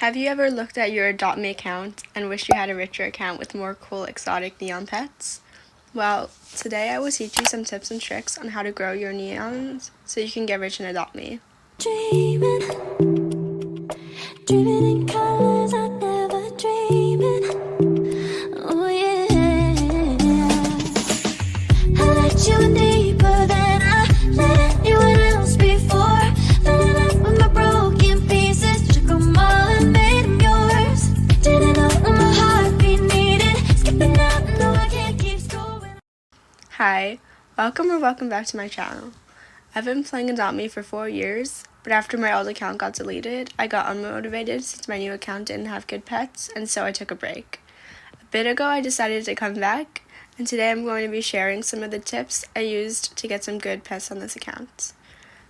Have you ever looked at your Adopt Me account and wished you had a richer account with more cool exotic neon pets? Well, today I will teach you some tips and tricks on how to grow your neons so you can get rich and adopt me. Dreaming in colors I never dreamed. Oh yeah, I let you in deeper than I let anyone else before. Then I left with my broken pieces, took them all and made them yours. Didn't know what my heartbeat needed, skipping out, no I can't keep scoring. Hi, welcome back to my channel. I've been playing Adopt Me for 4 years, but after my old account got deleted, I got unmotivated since my new account didn't have good pets, and so I took a break. A bit ago, I decided to come back, and today I'm going to be sharing some of the tips I used to get some good pets on this account.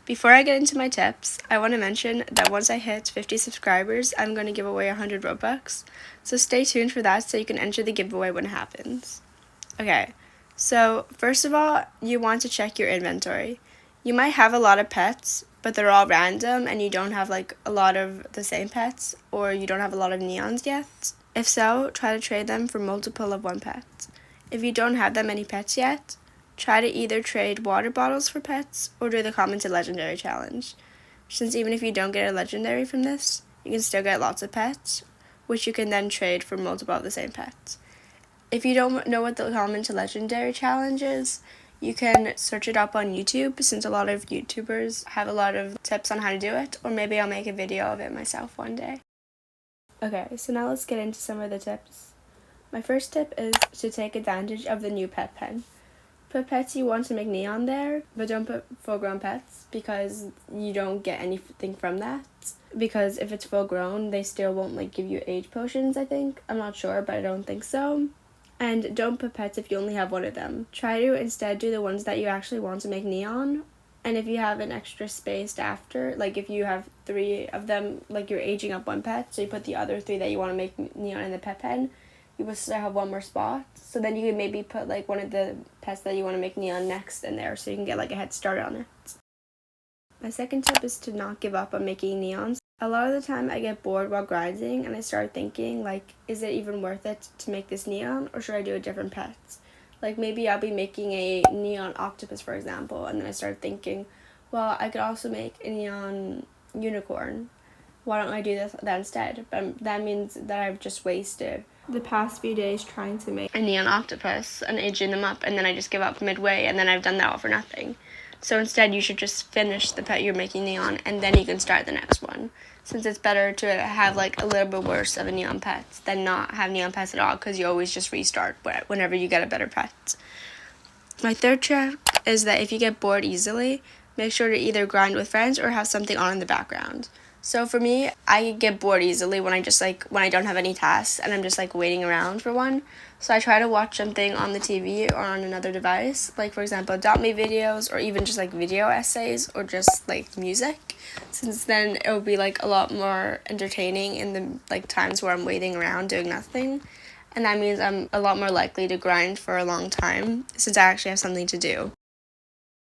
Before I get into my tips, I want to mention that once I hit 50 subscribers, I'm going to give away 100 Robux, so stay tuned for that so you can enter the giveaway when it happens. Okay, so first of all, you want to check your inventory. You might have a lot of pets, but they're all random and you don't have like a lot of the same pets, or you don't have a lot of neons yet. If so, try to trade them for multiple of one pet. If you don't have that many pets yet, try to either trade water bottles for pets or do the common to legendary challenge. Since even if you don't get a legendary from this, you can still get lots of pets, which you can then trade for multiple of the same pets. If you don't know what the common to legendary challenge is, you can search it up on YouTube, since a lot of YouTubers have a lot of tips on how to do it, or maybe I'll make a video of it myself one day. Okay, so now let's get into some of the tips. My first tip is to take advantage of the new pet pen. Put pets you want to make neon there, but don't put full-grown pets because you don't get anything from that. Because if it's full-grown, they still won't give you age potions, I think. I'm not sure, but I don't think so. And don't put pets if you only have one of them. Try to instead do the ones that you actually want to make neon. And if you have an extra space after, if you have 3 of them, you're aging up one pet, so you put the other 3 that you want to make neon in the pet pen, you will still have one more spot. So then you can maybe put one of the pets that you want to make neon next in there, so you can get a head start on it. My second tip is to not give up on making neons. A lot of the time I get bored while grinding and I start thinking is it even worth it to make this neon, or should I do a different pet? Maybe I'll be making a neon octopus, for example, and then I start thinking, well, I could also make a neon unicorn. Why don't I do that instead? But that means that I've just wasted the past few days trying to make a neon octopus and aging them up, and then I just give up midway, and then I've done that all for nothing. So instead, you should just finish the pet you're making neon, and then you can start the next one. Since it's better to have a little bit worse of a neon pet than not have neon pets at all, because you always just restart whenever you get a better pet. My third trick is that if you get bored easily, make sure to either grind with friends or have something on in the background. So for me, I get bored easily when I don't have any tasks and I'm just waiting around for one. So I try to watch something on the TV or on another device, for example, Adopt Me videos, or even just video essays, or just music, since then it will be a lot more entertaining in the times where I'm waiting around doing nothing. And that means I'm a lot more likely to grind for a long time, since I actually have something to do.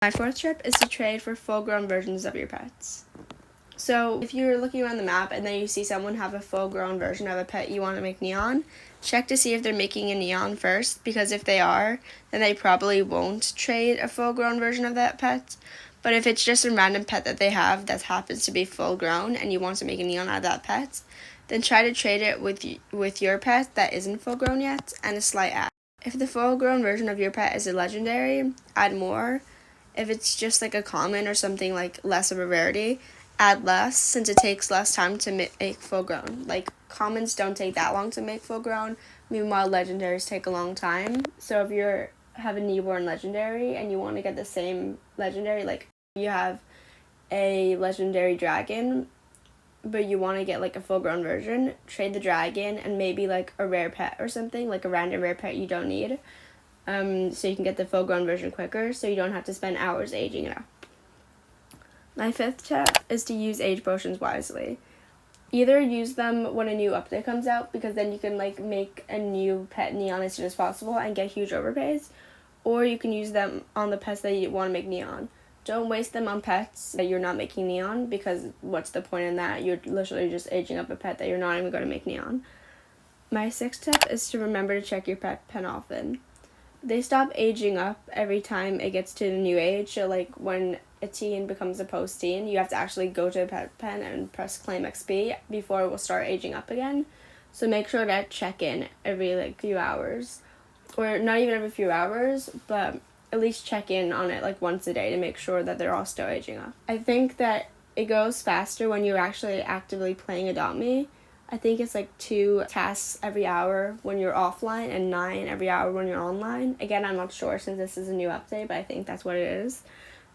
My fourth tip is to trade for full-grown versions of your pets. So if you're looking around the map and then you see someone have a full-grown version of a pet you want to make neon, check to see if they're making a neon first, because if they are, then they probably won't trade a full-grown version of that pet. But if it's just a random pet that they have that happens to be full-grown and you want to make a neon out of that pet, then try to trade it with your pet that isn't full-grown yet and a slight add. If the full-grown version of your pet is a legendary, add more. If it's just a common or something less of a rarity, add less, since it takes less time to make full-grown. Commons don't take that long to make full-grown, meanwhile legendaries take a long time. So if you have a newborn legendary and you want to get the same legendary, you have a legendary dragon, but you want to get a full-grown version, trade the dragon and maybe a rare pet or something, a random rare pet you don't need, so you can get the full-grown version quicker, so you don't have to spend hours aging it up. My fifth tip is to use age potions wisely. Either use them when a new update comes out, because then you can make a new pet neon as soon as possible and get huge overpays, or you can use them on the pets that you want to make neon. Don't waste them on pets that you're not making neon, because what's the point in that? You're literally just aging up a pet that you're not even going to make neon. My sixth tip is to remember to check your pet pen often. They stop aging up every time it gets to the new age. So like when a teen becomes a post-teen, you have to actually go to a pet pen and press claim XP before it will start aging up again. So make sure to check in every like few hours, or not even every few hours, but at least check in on it like once a day to make sure that they're all still aging up. I think that it goes faster when you're actually actively playing Adopt Me. I think it's like 2 tasks every hour when you're offline and 9 every hour when you're online. Again, I'm not sure since this is a new update, but I think that's what it is.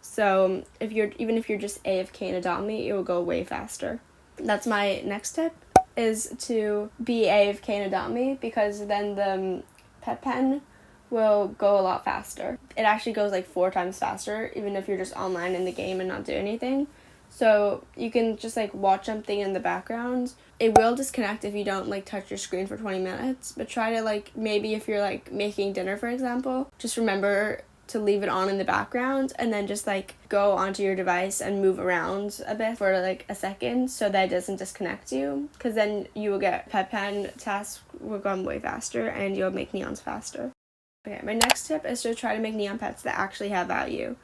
So if you're just AFK and Adopt Me, it will go way faster. That's my next tip, is to be AFK and Adopt Me, because then the pet pen will go a lot faster. It actually goes like 4 times faster, even if you're just online in the game and not doing anything. So you can just like watch something in the background. It will disconnect if you don't like touch your screen for 20 minutes, but try to like, maybe if you're like making dinner, for example, just remember to leave it on in the background and then just like go onto your device and move around a bit for like a second so that it doesn't disconnect you, because then you will get pet pen tasks will go way faster and you'll make neons faster. Okay, my next tip is to try to make neon pets that actually have value.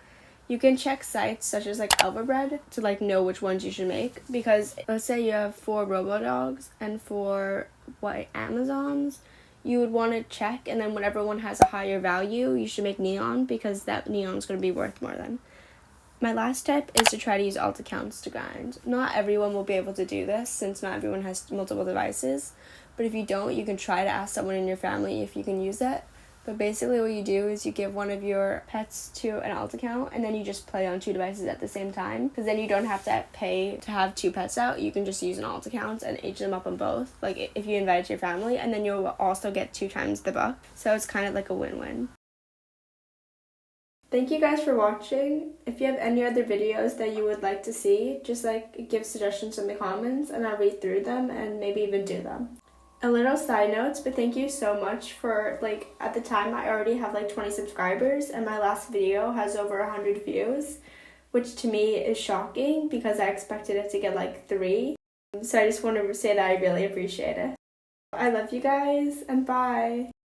You can check sites such as like Elverbread to like know which ones you should make, because let's say you have 4 Robodogs and 4 white Amazons, you would want to check, and then whatever one has a higher value, you should make neon, because that neon is going to be worth more then. My last tip is to try to use alt accounts to grind. Not everyone will be able to do this since not everyone has multiple devices, but if you don't, you can try to ask someone in your family if you can use it. But basically what you do is you give one of your pets to an alt account, and then you just play on 2 devices at the same time, because then you don't have to pay to have 2 pets out. You can just use an alt account and age them up on both, like if you invite your family, and then you'll also get 2 times the buck. So it's kind of like a win-win. Thank you guys for watching. If you have any other videos that you would like to see, just like give suggestions in the comments and I'll read through them and maybe even do them. A little side notes, but thank you so much for, like, at the time I already have like 20 subscribers and my last video has over 100 views, which to me is shocking because I expected it to get like 3. So I just want to say that I really appreciate it. I love you guys, and bye!